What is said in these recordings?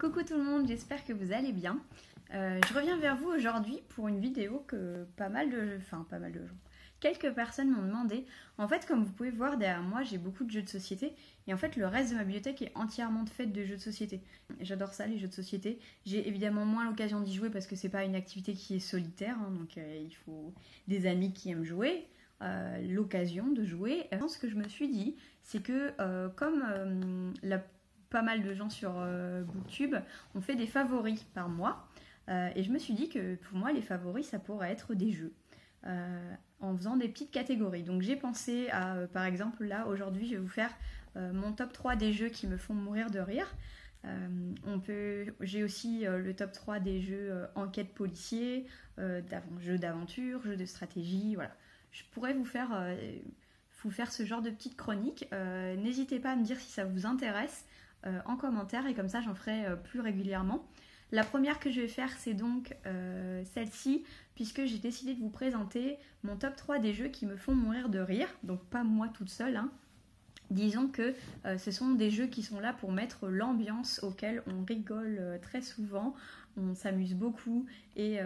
Coucou tout le monde, j'espère que vous allez bien. Je reviens vers vous aujourd'hui pour une vidéo que pas mal de gens, quelques personnes m'ont demandé. En fait, comme vous pouvez voir derrière moi, j'ai beaucoup de jeux de société et en fait le reste de ma bibliothèque est entièrement faite de jeux de société. J'adore ça, les jeux de société. J'ai évidemment moins l'occasion d'y jouer parce que c'est pas une activité qui est solitaire, donc il faut des amis qui aiment jouer. L'occasion de jouer. Ce que je me suis dit, c'est que pas mal de gens sur Booktube ont fait des favoris par mois, et je me suis dit que pour moi les favoris ça pourrait être des jeux en faisant des petites catégories. Donc j'ai pensé à par exemple là aujourd'hui je vais vous faire mon top 3 des jeux qui me font mourir de rire. J'ai aussi le top 3 des jeux enquête policier, jeux d'aventure, jeux de stratégie, voilà. Je pourrais vous faire ce genre de petites chroniques. N'hésitez pas à me dire si ça vous intéresse en commentaire et comme ça j'en ferai plus régulièrement. La première que je vais faire c'est donc celle-ci, puisque j'ai décidé de vous présenter mon top 3 des jeux qui me font mourir de rire, donc pas moi toute seule, hein. Disons que ce sont des jeux qui sont là pour mettre l'ambiance, auquel on rigole très souvent, on s'amuse beaucoup et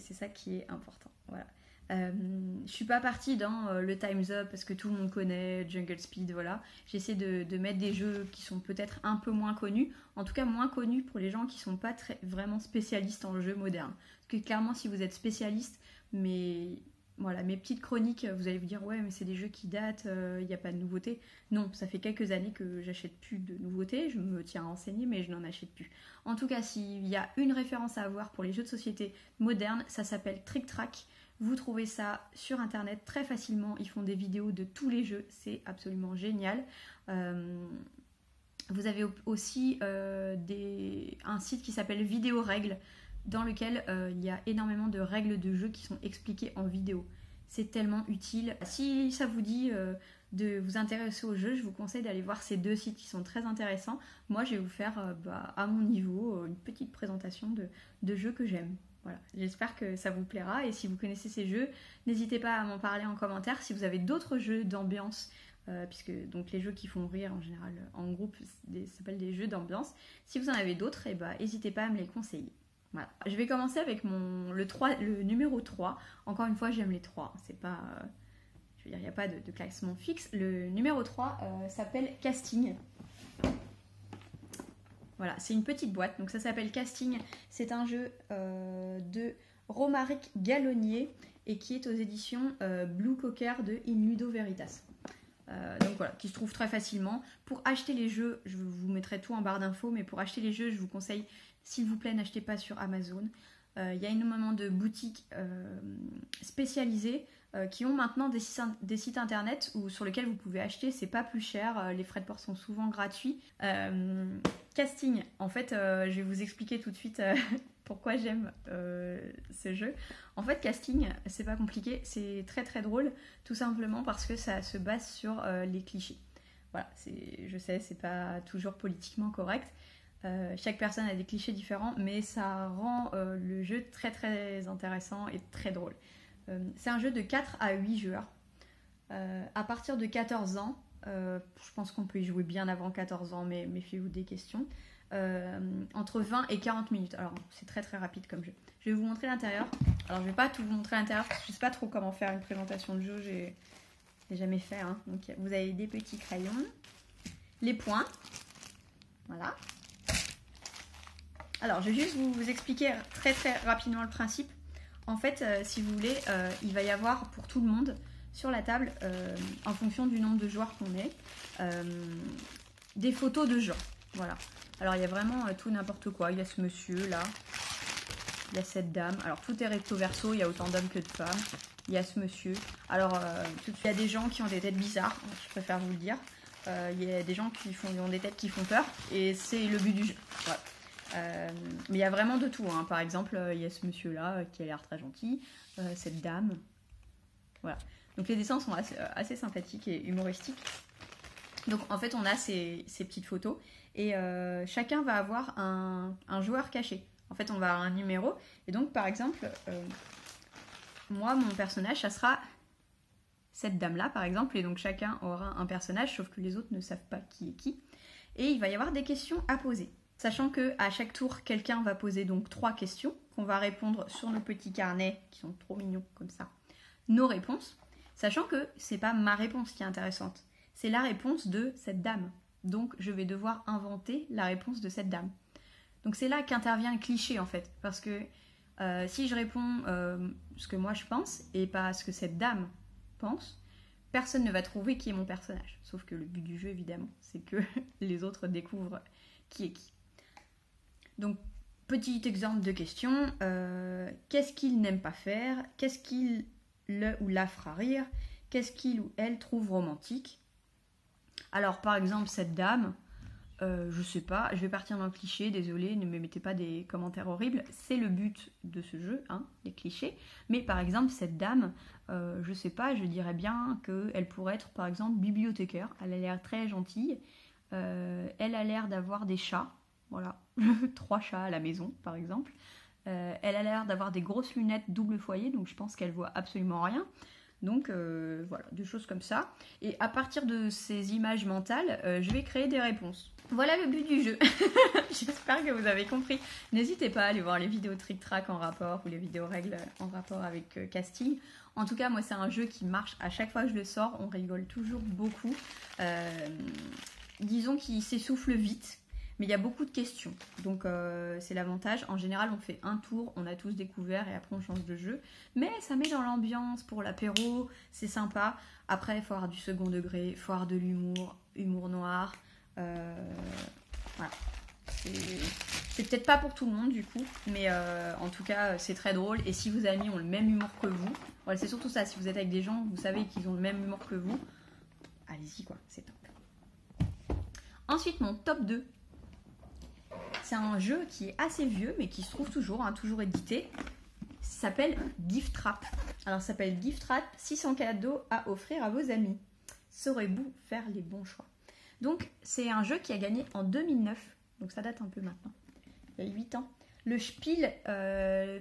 c'est ça qui est important. Voilà. Je suis pas partie dans le Time's Up parce que tout le monde connaît Jungle Speed, voilà. J'essaie de mettre des jeux qui sont peut-être un peu moins connus, en tout cas moins connus pour les gens qui sont pas vraiment spécialistes en jeux modernes. Parce que clairement si vous êtes spécialiste, mais voilà, mes petites chroniques, vous allez vous dire ouais mais c'est des jeux qui datent, il n'y a pas de nouveautés. Non, ça fait quelques années que j'achète plus de nouveautés, je me tiens à renseigner mais je n'en achète plus. En tout cas s'il y a une référence à avoir pour les jeux de société modernes, ça s'appelle Trick Track. Vous trouvez ça sur internet très facilement, ils font des vidéos de tous les jeux, c'est absolument génial. Vous avez aussi un site qui s'appelle Vidéo Règles, dans lequel il y a énormément de règles de jeu qui sont expliquées en vidéo. C'est tellement utile. Si ça vous dit de vous intéresser au jeu, je vous conseille d'aller voir ces deux sites qui sont très intéressants. Moi, je vais vous faire à mon niveau une petite présentation de jeux que j'aime. Voilà. J'espère que ça vous plaira et si vous connaissez ces jeux, n'hésitez pas à m'en parler en commentaire. Si vous avez d'autres jeux d'ambiance, puisque donc les jeux qui font rire en général en groupe s'appellent des jeux d'ambiance. Si vous en avez d'autres, n'hésitez pas à me les conseiller. Voilà. Je vais commencer avec le numéro 3. Encore une fois, j'aime les 3. C'est pas, je veux dire, il n'y a pas de classement fixe. Le numéro 3 s'appelle Casting. Voilà, c'est une petite boîte, donc ça s'appelle Casting. C'est un jeu de Romaric Gallonnier et qui est aux éditions Blue Cocker de In Ludo Veritas. Donc voilà, qui se trouve très facilement. Pour acheter les jeux, je vous mettrai tout en barre d'infos, mais pour acheter les jeux, je vous conseille, s'il vous plaît, n'achetez pas sur Amazon. Il y a énormément de boutiques spécialisées qui ont maintenant des sites internet sur lesquels vous pouvez acheter, c'est pas plus cher, les frais de port sont souvent gratuits. Casting, en fait, je vais vous expliquer tout de suite pourquoi j'aime ce jeu. En fait, Casting, c'est pas compliqué, c'est très très drôle, tout simplement parce que ça se base sur les clichés. Voilà, je sais, c'est pas toujours politiquement correct. Chaque personne a des clichés différents, mais ça rend le jeu très très intéressant et très drôle. C'est un jeu de 4 à 8 joueurs. À partir de 14 ans, je pense qu'on peut y jouer bien avant 14 ans, mais méfiez-vous des questions. Entre 20 et 40 minutes. Alors, c'est très très rapide comme jeu. Je vais vous montrer l'intérieur. Alors, je vais pas tout vous montrer l'intérieur parce que je sais pas trop comment faire une présentation de jeu. J'ai jamais fait. Hein. Donc, vous avez des petits crayons, les points. Voilà. Alors, je vais juste vous expliquer très très rapidement le principe. En fait, si vous voulez, il va y avoir pour tout le monde sur la table, en fonction du nombre de joueurs qu'on est, des photos de gens. Voilà. Alors, il y a vraiment tout n'importe quoi. Il y a ce monsieur là, il y a cette dame. Alors, tout est recto verso, il y a autant d'hommes que de femmes. Il y a ce monsieur. Alors, il y a des gens qui ont des têtes bizarres, je préfère vous le dire. Il y a des gens qui ont des têtes qui font peur, et c'est le but du jeu. Voilà. Mais il y a vraiment de tout, hein. Par exemple, il y a ce monsieur là qui a l'air très gentil, cette dame, voilà. Donc les dessins sont assez sympathiques et humoristiques. Donc en fait on a ces petites photos et chacun va avoir un joueur caché. En fait on va avoir un numéro et donc par exemple moi mon personnage ça sera cette dame là par exemple, et donc chacun aura un personnage sauf que les autres ne savent pas qui est qui, et il va y avoir des questions à poser. Sachant que à chaque tour, quelqu'un va poser donc 3 questions qu'on va répondre sur nos petits carnets qui sont trop mignons comme ça. Nos réponses, sachant que c'est pas ma réponse qui est intéressante, c'est la réponse de cette dame. Donc je vais devoir inventer la réponse de cette dame. Donc c'est là qu'intervient le cliché en fait, parce que si je réponds ce que moi je pense et pas ce que cette dame pense, personne ne va trouver qui est mon personnage. Sauf que le but du jeu évidemment, c'est que les autres découvrent qui est qui. Donc petit exemple de question, qu'est-ce qu'il n'aime pas faire? Qu'est-ce qu'il le ou la fera rire? Qu'est-ce qu'il ou elle trouve romantique? Alors par exemple cette dame, je sais pas, je vais partir dans le cliché, désolé, ne me mettez pas des commentaires horribles, c'est le but de ce jeu, hein, les clichés. Mais par exemple cette dame, je sais pas, je dirais bien qu'elle pourrait être par exemple bibliothécaire, elle a l'air très gentille, elle a l'air d'avoir des chats, voilà, 3 chats à la maison par exemple. Elle a l'air d'avoir des grosses lunettes double foyer, donc je pense qu'elle voit absolument rien. Donc voilà, des choses comme ça. Et à partir de ces images mentales, je vais créer des réponses. Voilà le but du jeu. J'espère que vous avez compris. N'hésitez pas à aller voir les vidéos Trick Track en rapport ou les vidéos règles en rapport avec casting. En tout cas, moi c'est un jeu qui marche à chaque fois que je le sors. On rigole toujours beaucoup. Disons qu'il s'essouffle vite. Mais il y a beaucoup de questions, donc c'est l'avantage. En général, on fait un tour, on a tous découvert et après on change de jeu. Mais ça met dans l'ambiance pour l'apéro, c'est sympa. Après, il faut avoir du second degré, il faut avoir de l'humour, humour noir. Voilà. C'est peut-être pas pour tout le monde du coup, mais en tout cas, c'est très drôle. Et si vos amis ont le même humour que vous, voilà, c'est surtout ça, si vous êtes avec des gens, vous savez qu'ils ont le même humour que vous, allez-y quoi, c'est top. Ensuite, mon top 2. C'est un jeu qui est assez vieux, mais qui se trouve toujours, hein, toujours édité. Ça s'appelle Gift Trap. Alors, ça s'appelle Gift Trap, 600 cadeaux à offrir à vos amis. Saurez-vous faire les bons choix? Donc, c'est un jeu qui a gagné en 2009. Donc, ça date un peu maintenant. Il y a 8 ans. Le Spiel,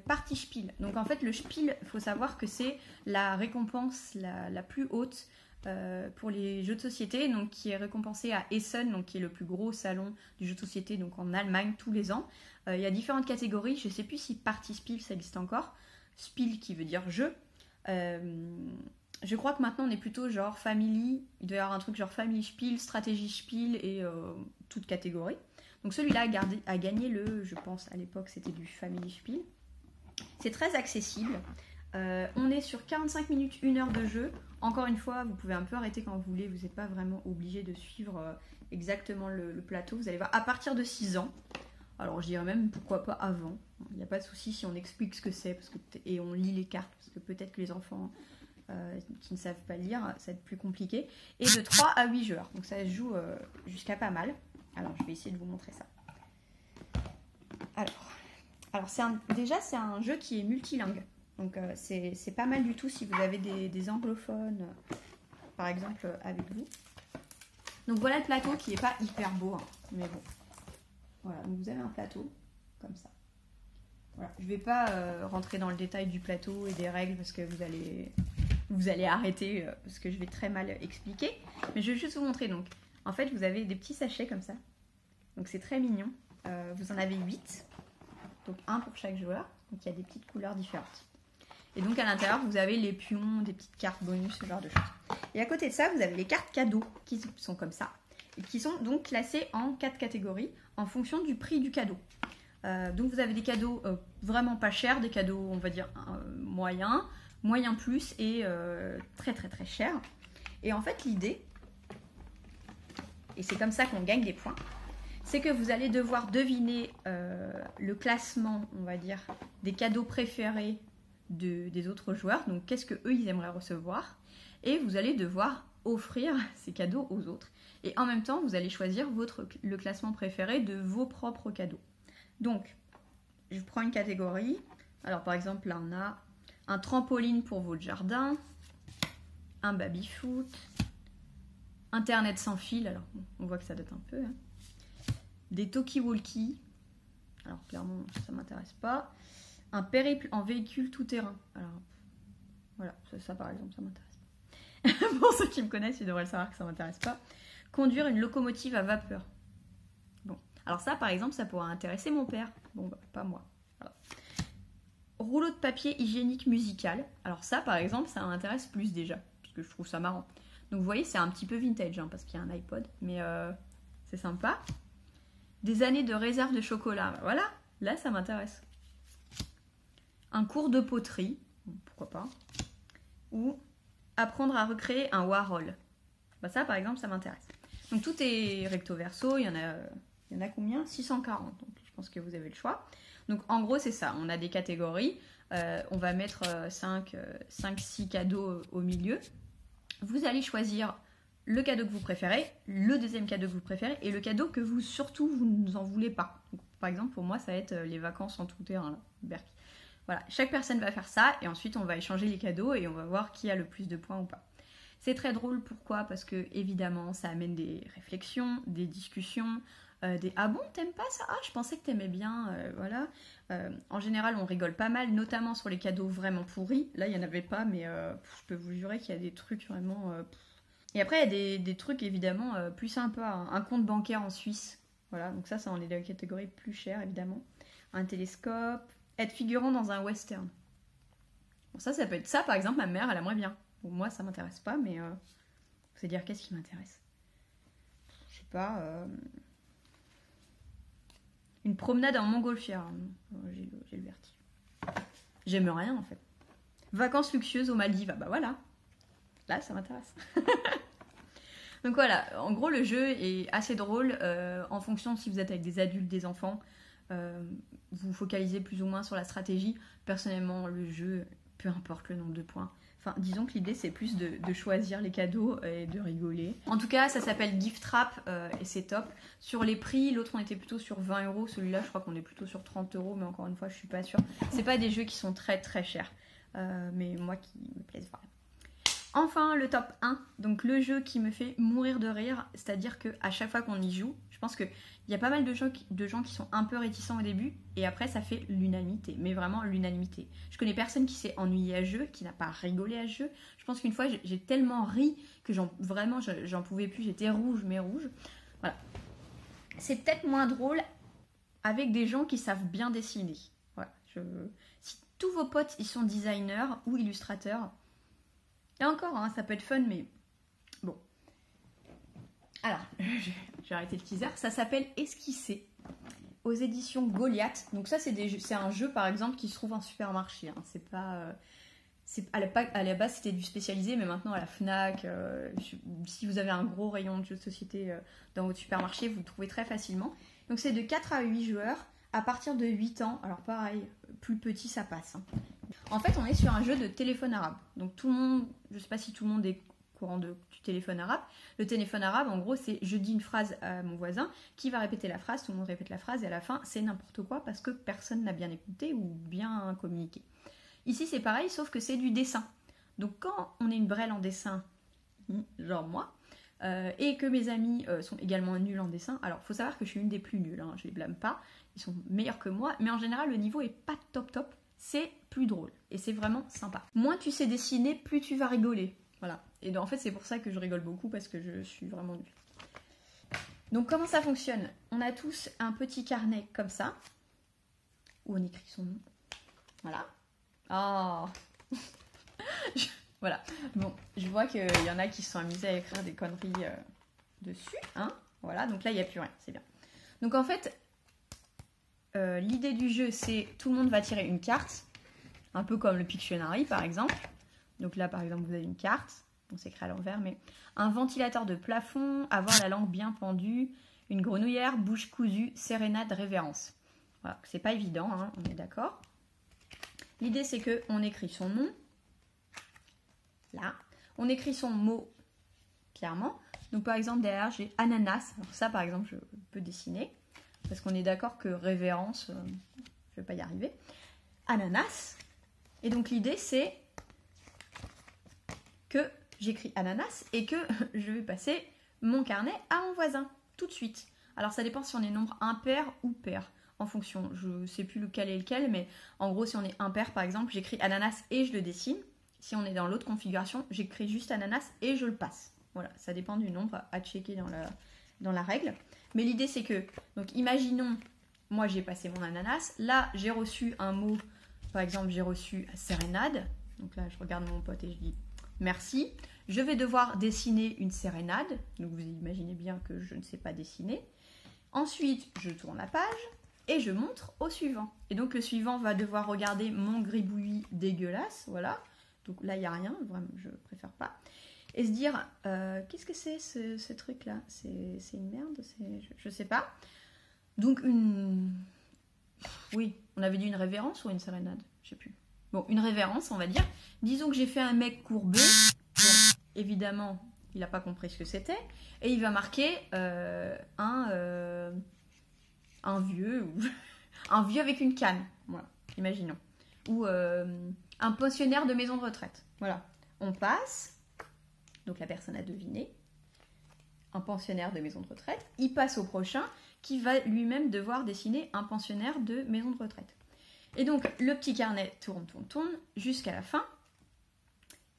Party Spiel. Donc, en fait, le Spiel, il faut savoir que c'est la récompense la plus haute pour les jeux de société, donc qui est récompensé à Essen, donc qui est le plus gros salon du jeu de société donc en Allemagne tous les ans. Il y a différentes catégories, je ne sais plus si Party Spiel ça existe encore, Spiel qui veut dire jeu. Je crois que maintenant on est plutôt genre family, il doit y avoir un truc genre family Spiel, stratégie Spiel et toute catégorie. Donc celui-là a gagné le, je pense à l'époque c'était du family Spiel. C'est très accessible. On est sur 45 minutes, 1 heure de jeu. Encore une fois, vous pouvez un peu arrêter quand vous voulez, vous n'êtes pas vraiment obligé de suivre exactement le plateau. Vous allez voir, à partir de 6 ans, alors je dirais même pourquoi pas avant, il n'y a pas de souci si on explique ce que c'est et on lit les cartes, parce que peut-être que les enfants qui ne savent pas lire, ça va être plus compliqué. Et de 3 à 8 joueurs, donc ça se joue jusqu'à pas mal. Alors je vais essayer de vous montrer ça. Alors déjà c'est un jeu qui est multilingue. Donc c'est pas mal du tout si vous avez des anglophones, par exemple, avec vous. Donc voilà le plateau qui n'est pas hyper beau, hein, mais bon. Voilà, donc vous avez un plateau, comme ça. Voilà, je ne vais pas rentrer dans le détail du plateau et des règles parce que vous allez arrêter parce que je vais très mal expliquer. Mais je vais juste vous montrer. Donc, en fait, vous avez des petits sachets comme ça. Donc c'est très mignon. Vous en avez 8. Donc un pour chaque joueur. Donc il y a des petites couleurs différentes. Et donc à l'intérieur, vous avez les pions, des petites cartes bonus, ce genre de choses. Et à côté de ça, vous avez les cartes cadeaux qui sont comme ça. Et qui sont donc classées en 4 catégories en fonction du prix du cadeau. Donc vous avez des cadeaux vraiment pas chers, des cadeaux on va dire moyens, moyen plus et très très très chers. Et en fait l'idée, et c'est comme ça qu'on gagne des points, c'est que vous allez devoir deviner le classement, on va dire, des cadeaux préférés des autres joueurs, donc qu'est-ce que eux ils aimeraient recevoir, et vous allez devoir offrir ces cadeaux aux autres. Et en même temps, vous allez choisir le classement préféré de vos propres cadeaux. Donc, je prends une catégorie. Alors par exemple, là on a un trampoline pour votre jardin, un baby-foot, Internet sans fil, alors on voit que ça date un peu, hein. Des talkie-walkie, alors clairement ça m'intéresse pas. Un périple en véhicule tout-terrain. Alors, voilà, ça par exemple, ça m'intéresse pas. Pour ceux qui me connaissent, ils devraient le savoir que ça m'intéresse pas. Conduire une locomotive à vapeur. Bon, Alors ça, par exemple, ça pourrait intéresser mon père. Bon, bah, pas moi. Voilà. Rouleau de papier hygiénique musical. Alors ça, par exemple, ça m'intéresse plus déjà, parce que je trouve ça marrant. Donc vous voyez, c'est un petit peu vintage, hein, parce qu'il y a un iPod, mais c'est sympa. Des années de réserve de chocolat. Voilà, là, ça m'intéresse. Un cours de poterie, pourquoi pas. Ou apprendre à recréer un Warhol. Bah ça, par exemple, ça m'intéresse. Donc tout est recto verso, il y en a combien? 640, donc je pense que vous avez le choix. Donc en gros, c'est ça, on a des catégories. On va mettre 5-6 cadeaux au milieu. Vous allez choisir le cadeau que vous préférez, le deuxième cadeau que vous préférez et le cadeau que vous, surtout, vous n'en voulez pas. Donc, par exemple, pour moi, ça va être les vacances en tout terrain, là, Berck. Voilà, chaque personne va faire ça et ensuite on va échanger les cadeaux et on va voir qui a le plus de points ou pas. C'est très drôle, pourquoi? Parce que évidemment ça amène des réflexions, des discussions, des ah bon t'aimes pas ça? Ah je pensais que t'aimais bien, voilà. En général on rigole pas mal, notamment sur les cadeaux vraiment pourris. Là il n'y en avait pas mais je peux vous jurer qu'il y a des trucs vraiment... Et après il y a des trucs évidemment plus sympas, hein. Un compte bancaire en Suisse, voilà, donc ça on est dans la catégorie plus chère évidemment. Un télescope... Être figurant dans un western. Bon, ça peut être ça, par exemple, ma mère, elle aimerait bien. Bon, moi, ça m'intéresse pas, mais c'est dire qu'est-ce qui m'intéresse. Je sais pas. Une promenade en montgolfière. J'ai le vertige. J'aime rien, en fait. Vacances luxueuses aux Maldives. Ah bah voilà. Là, ça m'intéresse. Donc voilà, en gros, le jeu est assez drôle en fonction si vous êtes avec des adultes, des enfants. Vous focalisez plus ou moins sur la stratégie. Personnellement, le jeu, peu importe le nombre de points. Enfin, disons que l'idée, c'est plus de choisir les cadeaux et de rigoler. En tout cas, ça s'appelle Gift Trap et c'est top. Sur les prix, l'autre, on était plutôt sur 20 €. Celui-là, je crois qu'on est plutôt sur 30 €, mais encore une fois, je suis pas sûre. C'est pas des jeux qui sont très très chers, mais moi qui me plaisent vraiment. Enfin, le top 1, donc le jeu qui me fait mourir de rire, c'est-à-dire qu'à chaque fois qu'on y joue, je pense qu'il y a pas mal de gens qui sont un peu réticents au début, et après ça fait l'unanimité, mais vraiment l'unanimité. Je connais personne qui s'est ennuyé à ce jeu, qui n'a pas rigolé à ce jeu. Je pense qu'une fois, j'ai tellement ri que j'en pouvais plus, j'étais rouge, mais rouge. Voilà. C'est peut-être moins drôle avec des gens qui savent bien dessiner. Voilà. Si tous vos potes, ils sont designers ou illustrateurs, et encore, hein, ça peut être fun, mais bon. Alors, j'ai arrêté le teaser. Ça s'appelle Esquisser, aux éditions Goliath. Donc ça, c'est un jeu, par exemple, qui se trouve en supermarché. Hein. C'est pas... à la base, c'était du spécialisé, mais maintenant, à la Fnac, si vous avez un gros rayon de jeux de société dans votre supermarché, vous le trouvez très facilement. Donc c'est de 4 à 8 joueurs, à partir de 8 ans. Alors pareil, plus petit, ça passe. Hein. En fait, on est sur un jeu de téléphone arabe. Donc tout le monde, je ne sais pas si tout le monde est au courant du téléphone arabe. Le téléphone arabe, en gros, c'est je dis une phrase à mon voisin qui va répéter la phrase, tout le monde répète la phrase et à la fin, c'est n'importe quoi parce que personne n'a bien écouté ou bien communiqué. Ici, c'est pareil, sauf que c'est du dessin. Donc quand on est une brêle en dessin, genre moi, et que mes amis sont également nuls en dessin, alors il faut savoir que je suis une des plus nulles, hein, je les blâme pas, ils sont meilleurs que moi, mais en général, le niveau est pas top. C'est plus drôle et c'est vraiment sympa. Moins tu sais dessiner, plus tu vas rigoler. Voilà. Et donc, en fait, c'est pour ça que je rigole beaucoup parce que je suis vraiment nulle. Donc, comment ça fonctionne? On a tous un petit carnet comme ça où on écrit son nom. Voilà. Oh. Voilà. Bon, je vois qu'il y en a qui se sont amusés à écrire des conneries dessus. Hein, voilà. Donc là, il n'y a plus rien. C'est bien. Donc, en fait... l'idée du jeu, c'est tout le monde va tirer une carte, un peu comme le Pictionary par exemple. Donc là, par exemple, vous avez une carte, on s'écrit à l'envers, mais un ventilateur de plafond, avoir la langue bien pendue, une grenouillère, bouche cousue, sérénade, révérence. Voilà, c'est pas évident, hein, on est d'accord. L'idée, c'est que on écrit son nom, là, on écrit son mot clairement. Donc par exemple, derrière, j'ai ananas. Alors ça, par exemple, je peux dessiner. Parce qu'on est d'accord que révérence, je ne vais pas y arriver. Ananas. Et donc l'idée, c'est que j'écris ananas et que je vais passer mon carnet à mon voisin, tout de suite. Alors ça dépend si on est nombre impair ou pair, en fonction. Je ne sais plus lequel est lequel, mais en gros, si on est impair, par exemple, j'écris ananas et je le dessine. Si on est dans l'autre configuration, j'écris juste ananas et je le passe. Voilà, ça dépend du nombre à checker dans la règle. Mais l'idée c'est que, donc imaginons, moi j'ai passé mon ananas, là j'ai reçu un mot, par exemple j'ai reçu sérénade, donc là je regarde mon pote et je dis merci, je vais devoir dessiner une sérénade, donc vous imaginez bien que je ne sais pas dessiner. Ensuite je tourne la page et je montre au suivant. Et donc le suivant va devoir regarder mon gribouillis dégueulasse, voilà, donc là il n'y a rien, vraiment je préfère pas. Et se dire, qu'est-ce que c'est ce truc-là? C'est une merde? Je sais pas. Donc oui, on avait dit une révérence ou une sérénade? Je sais plus. Bon, une révérence, on va dire. Disons que j'ai fait un mec courbé. Bon, évidemment, il n'a pas compris ce que c'était. Et il va marquer un vieux, ou un vieux avec une canne. Voilà, imaginons. Ou un pensionnaire de maison de retraite. Voilà. On passe. Donc la personne a deviné, un pensionnaire de maison de retraite, il passe au prochain qui va lui-même devoir dessiner un pensionnaire de maison de retraite. Et donc le petit carnet tourne jusqu'à la fin.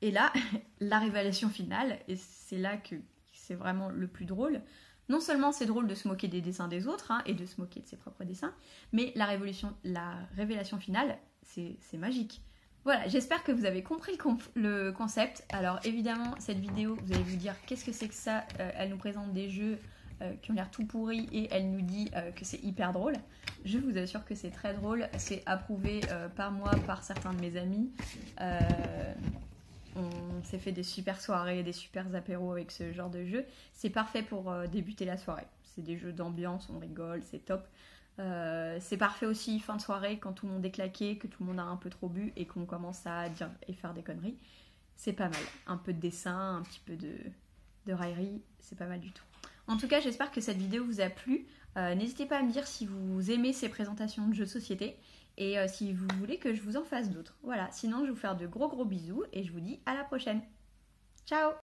Et là, la révélation finale, et c'est là que c'est vraiment le plus drôle. Non seulement c'est drôle de se moquer des dessins des autres et de se moquer de ses propres dessins, mais la révélation finale, c'est magique. Voilà, j'espère que vous avez compris le concept. Alors évidemment, cette vidéo, vous allez vous dire qu'est-ce que c'est que ça? Elle nous présente des jeux qui ont l'air tout pourris et elle nous dit que c'est hyper drôle. Je vous assure que c'est très drôle. C'est approuvé par moi, par certains de mes amis. On s'est fait des super soirées, des super apéros avec ce genre de jeu. C'est parfait pour débuter la soirée. C'est des jeux d'ambiance, on rigole, c'est top. C'est parfait aussi fin de soirée quand tout le monde est claqué, que tout le monde a un peu trop bu et qu'on commence à dire et faire des conneries. C'est pas mal. Un peu de dessin, un petit peu de raillerie, c'est pas mal du tout. En tout cas, j'espère que cette vidéo vous a plu. N'hésitez pas à me dire si vous aimez ces présentations de jeux de société et si vous voulez que je vous en fasse d'autres. Voilà, sinon je vais vous faire de gros bisous et je vous dis à la prochaine. Ciao!